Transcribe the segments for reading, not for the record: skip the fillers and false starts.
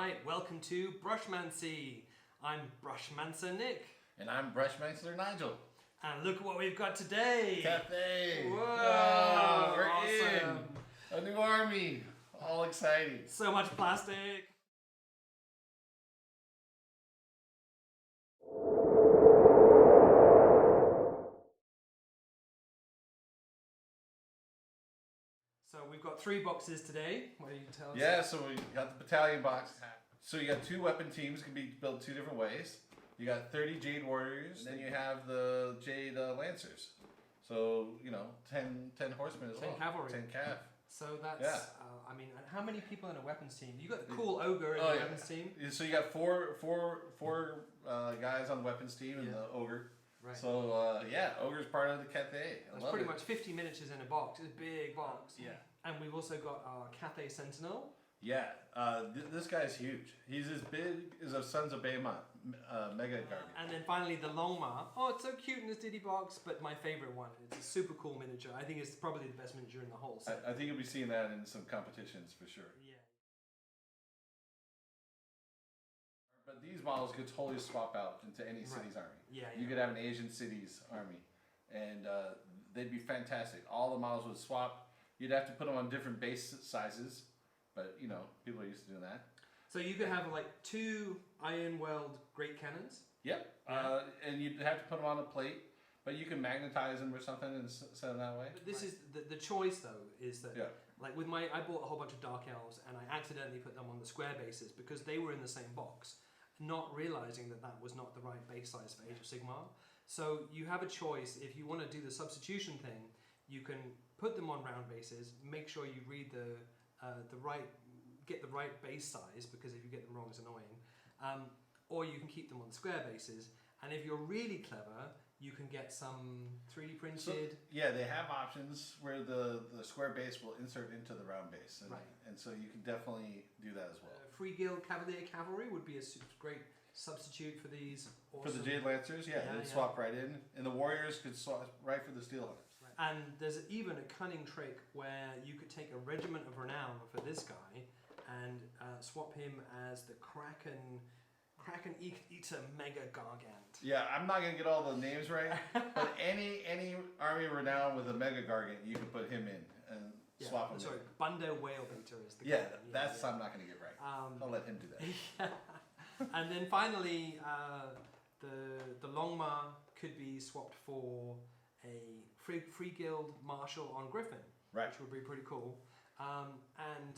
Alright, welcome to Brushmancy. I'm Brushmancer Nick. And I'm Brushmancers Nigel. And look at what we've got today. Cathay. Whoa, Oh, we're awesome. in. A new army. All exciting. So much plastic. So we've got 3 boxes today. What do you tell us? Yeah, so we got the battalion box. So you got 2 weapon teams, can be built 2 different ways. You got 30 Jade Warriors, and then you have the Jade Lancers. So, you know, 10 horsemen as 10 well. cavalry. 10 cav. So that's, Yeah. I mean, how many people in a weapons team? You got the cool ogre in the weapons team. So you got four guys on the weapons team and the ogre. Right. So, yeah, ogre's part of the Cathay. That's pretty much 50 miniatures in a box. It's a big box. Yeah. And we've also got our Cathay Sentinel. Yeah, this guy's huge. He's as big as a Sons of Behemoth mega garden. And then finally the Longmar. Oh, it's so cute in this Diddy box, but my favorite one. It's a super cool miniature. I think it's probably the best miniature in the whole set. I think you'll be seeing that in some competitions for sure. Yeah. But these models could totally swap out into any city's army. Yeah, You could have an Asian city's army, and they'd be fantastic. All the models would swap. You'd have to put them on different base sizes, but you know, people are used to doing that. So you could have like 2 iron weld great cannons. Yep. Yeah. And you'd have to put them on a plate, but you can magnetize them or something and set them that way. But this is the choice though, is that Yeah. like with I bought a whole bunch of Dark Elves and I accidentally put them on the square bases because they were in the same box, not realizing that was not the right base size for Age of Sigmar. So you have a choice. If you want to do the substitution thing, you can put them on round bases, make sure you read get the right base size, because if you get them wrong it's annoying, or you can keep them on square bases, and if you're really clever you can get some 3D printed. So, yeah, they have options where the square base will insert into the round base, and so you can definitely do that as well. Free Guild Cavalier Cavalry would be a great substitute for these. Awesome. For the Jade Lancers, they'd swap right in, and the Warriors could swap right for the Steel Hunters. Right. And there's even a cunning trick where you could take a Regiment of Renown for this guy and swap him as the Kraken Eater Mega Gargant. Yeah, I'm not gonna get all the names right, but any army of renown with a Mega Gargant, you can put him in and swap him. Sorry, Bundo Whalebeater is the guy. Yeah, I'm not gonna get right. I'll let him do that. Yeah. And then finally, the Longmar could be swapped for a free guild Marshal on Griffin, right? Which would be pretty cool. And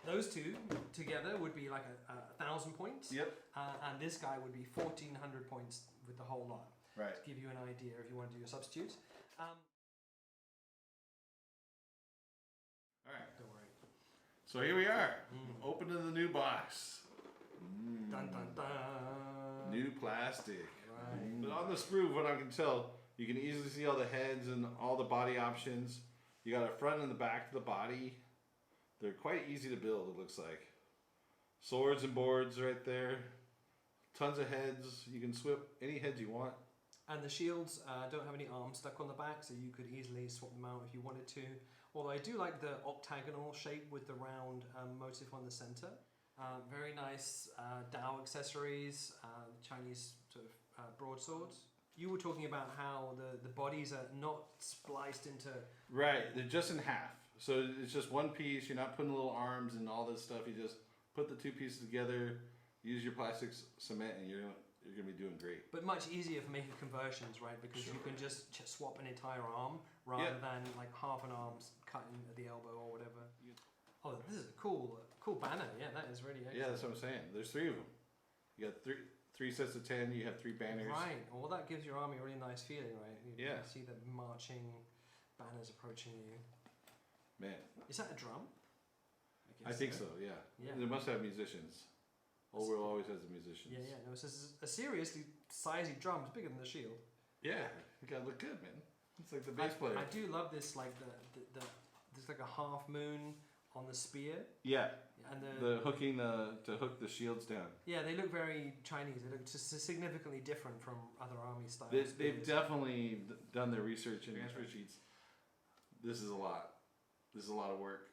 those 2 together would be like 1,000 points. Yep. And this guy would be 1,400 points with the whole lot. Right. To give you an idea if you want to do your substitute. All right. Don't worry. So here we are. Open to the new box. Dun dun dun. New plastic. Right. But on the sprue, what I can tell, you can easily see all the heads and all the body options. You got a front and the back to the body. They're quite easy to build, it looks like. Swords and boards right there. Tons of heads. You can swap any heads you want. And the shields don't have any arms stuck on the back, so you could easily swap them out if you wanted to. Although I do like the octagonal shape with the round motif on the center. Very nice Dao accessories, Chinese sort of broadswords. You were talking about how the bodies are not spliced into... Right, they're just in half. So it's just one piece. You're not putting little arms and all this stuff. You just put the 2 pieces together, use your plastic cement, and you're gonna be doing great. But much easier for making conversions, right? Because you can just swap an entire arm rather than like half an arm cut in at the elbow or whatever. Oh, this is a cool banner. Yeah, that is really excellent. Yeah, that's what I'm saying. There's 3 of them. You got three sets of 10. You have 3 banners. Right. Well, that gives your army a really nice feeling, right? You can see the marching banners approaching you. Man. Is that a drum? I think so, yeah. They must have musicians. Old World always has the musicians. Yeah. No, it's a seriously sizey drum. It's bigger than the shield. Yeah. You gotta look good, man. It's like the bass player. I do love this, like there's like a half moon on the spear. Yeah. And the hooking to hook the shields down. Yeah, they look very Chinese. They look just significantly different from other army styles. They've definitely done their research and spreadsheets. This is a lot. This is a lot of work.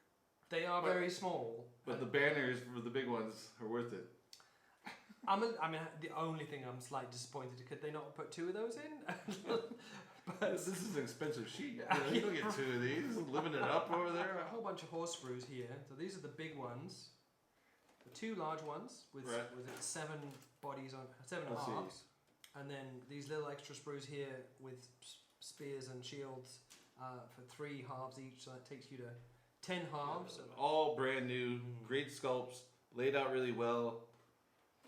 They are very small. But the banners for the big ones are worth it. I mean, the only thing I'm slightly disappointed, could they not put 2 of those in? But This is an expensive sheet. You don't get 2 of these. Living it up over there. a whole bunch of horse sprues here. So these are the big ones. The 2 large ones with Right. was it 7 bodies on 7 Let's see. halves, and then these little extra sprues here with spears and shields for 3 halves each. So that takes you to 10 halves. All brand new, great sculpts, laid out really well,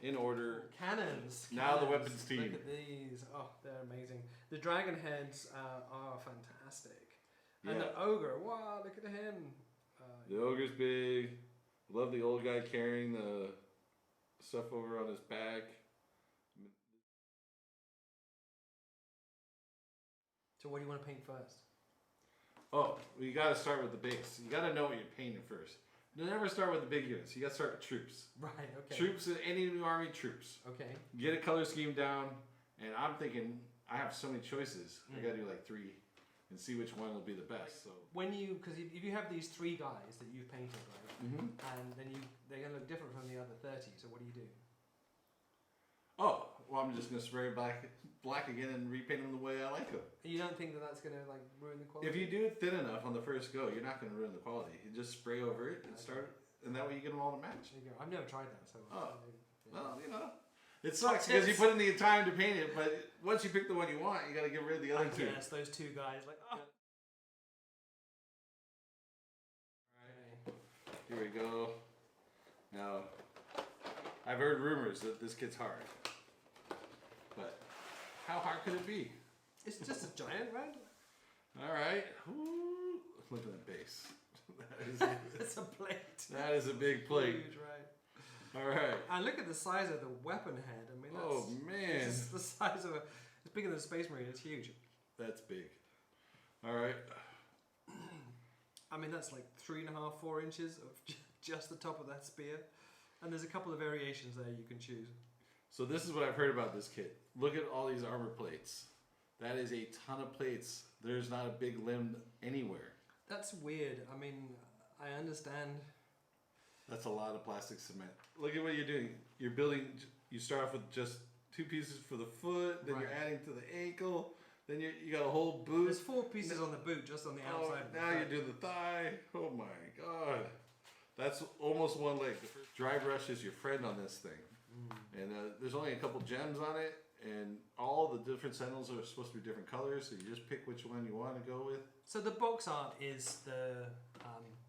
in order. Cannons. Now the cannons. weapons team. Look at these. Oh, they're amazing. The dragon heads are fantastic. And the ogre. Wow, look at him. The ogre's big. Love the old guy carrying the stuff over on his back. So what do you want to paint first? Oh, you got to start with the base. You got to know what you're painting first. You never start with the big units. You got to start with troops. Right, okay. Troops in any new army, troops. Okay. Get a color scheme down, and I'm thinking I have so many choices. I got to do like 3 and see which one will be the best. So When you, because if you have these 3 guys that you've painted, right, and then they're going to look different from the other 30. So what do you do? Oh, well, I'm just gonna spray black again and repaint them the way I like them. You don't think that that's going to like ruin the quality? If you do it thin enough on the first go, you're not gonna ruin the quality. You just spray over it and start, and that way you get them all to match. There you go. I've never tried that, so. Oh. Yeah. Well, you know, it sucks because you put in the time to paint it, but once you pick the one you want, you gotta get rid of the other 2. Yes, those 2 guys, like, oh. Here we go. Now, I've heard rumors that this kit's hard, but how hard could it be? It's just a giant, right? All right. Ooh, look at that base. That is It's a plate. that is a big plate. Huge, right? All right. And look at the size of the weapon head. I mean, that's Oh man, it's the size of it's bigger than a Space Marine. It's huge. that's big. All right. I mean, that's like 3.5, 4 inches of just the top of that spear. And there's a couple of variations there you can choose. So this is what I've heard about this kit. Look at all these armor plates. That is a ton of plates. There's not a big limb anywhere. That's weird. I mean, I understand. That's a lot of plastic cement. Look at what you're doing. You're building. You start off with just 2 pieces for the foot. Then you're adding to the ankle. Then you got a whole boot. There's 4 pieces on the boot, just on the outside. Now you do the thigh. Oh my god. That's almost 1 leg. Dry brush is your friend on this thing. And there's only a couple gems on it. And all the different sentinels are supposed to be different colors. So you just pick which one you want to go with. So the box art is the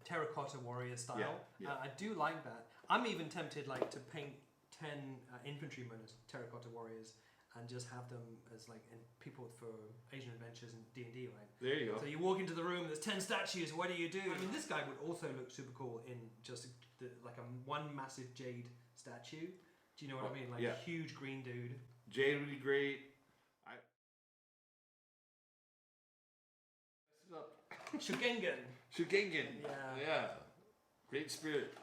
terracotta warrior style. Yeah. I do like that. I'm even tempted like to paint 10 infantrymen as terracotta warriors and just have them as like people for Asian Adventures and D&D, right? There you go. So you walk into the room, there's 10 statues, what do you do? I mean, this guy would also look super cool in just like one massive jade statue. Do you know what I mean? Like a huge green dude. Jade would be great. Shugengen. Shugengen. Yeah. Yeah. Great spirit.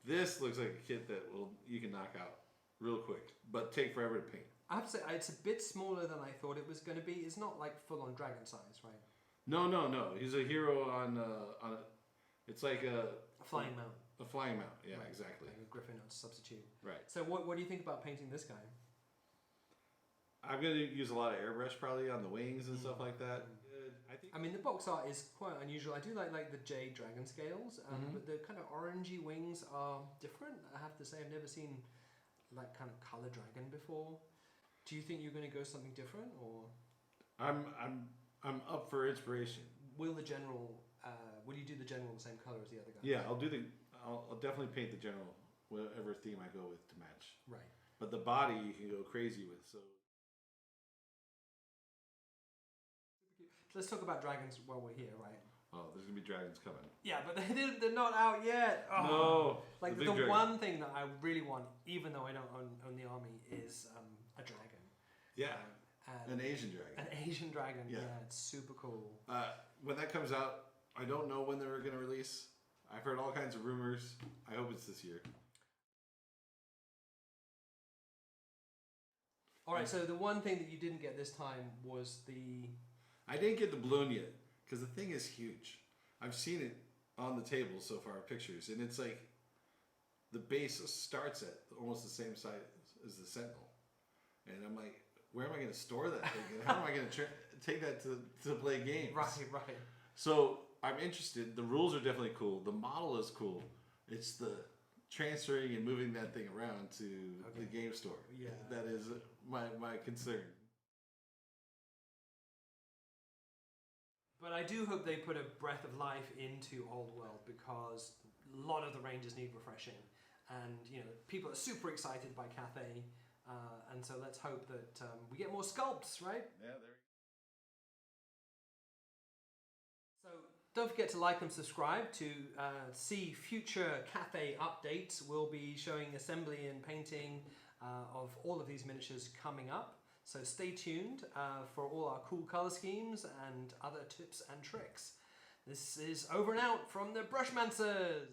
This looks like a kit that you can knock out real quick, but take forever to paint. I have to say, it's a bit smaller than I thought it was going to be. It's not like full on dragon size, right? No. He's a hero on it's like a flying mount. A flying mount. Yeah, Right. exactly. Like a griffin on substitute. Right. So what do you think about painting this guy? I'm gonna use a lot of airbrush probably on the wings and stuff like that. I mean, the box art is quite unusual. I do like the jade dragon scales, but the kind of orangey wings are different. I have to say, I've never seen like kind of color dragon before. Do you think you're going to go something different, or I'm up for inspiration. will the general? Will you do the general the same color as the other guy? Yeah, I'll definitely paint the general whatever theme I go with to match. Right. But the body you can go crazy with. So Let's talk about dragons while we're here, right? oh, there's gonna be dragons coming. Yeah, but they're not out yet. Oh. No. Like the one thing that I really want, even though I don't own the army, is a dragon. Yeah. An Asian dragon. An Asian dragon. Yeah. Yeah, it's super cool. When that comes out, I don't know when they're gonna release. I've heard all kinds of rumors. I hope it's this year. All right. So the one thing that you didn't get this time was I didn't get the balloon yet because the thing is huge. I've seen it on the table so far, pictures, and it's like the base starts at almost the same size as the Sentinel, and I'm like, where am I going to store that thing? And how am I going to take that to play games? Right. So I'm interested. The rules are definitely cool. The model is cool. It's the transferring and moving that thing around to the game store. Yeah. That is my concern. But I do hope they put a breath of life into Old World, because a lot of the ranges need refreshing, and people are super excited by Cathay, and so let's hope that we get more sculpts, right? Yeah, there. So don't forget to like and subscribe to see future Cathay updates. We'll be showing assembly and painting of all of these miniatures coming up. So stay tuned for all our cool color schemes and other tips and tricks. This is over and out from the Brushmancers!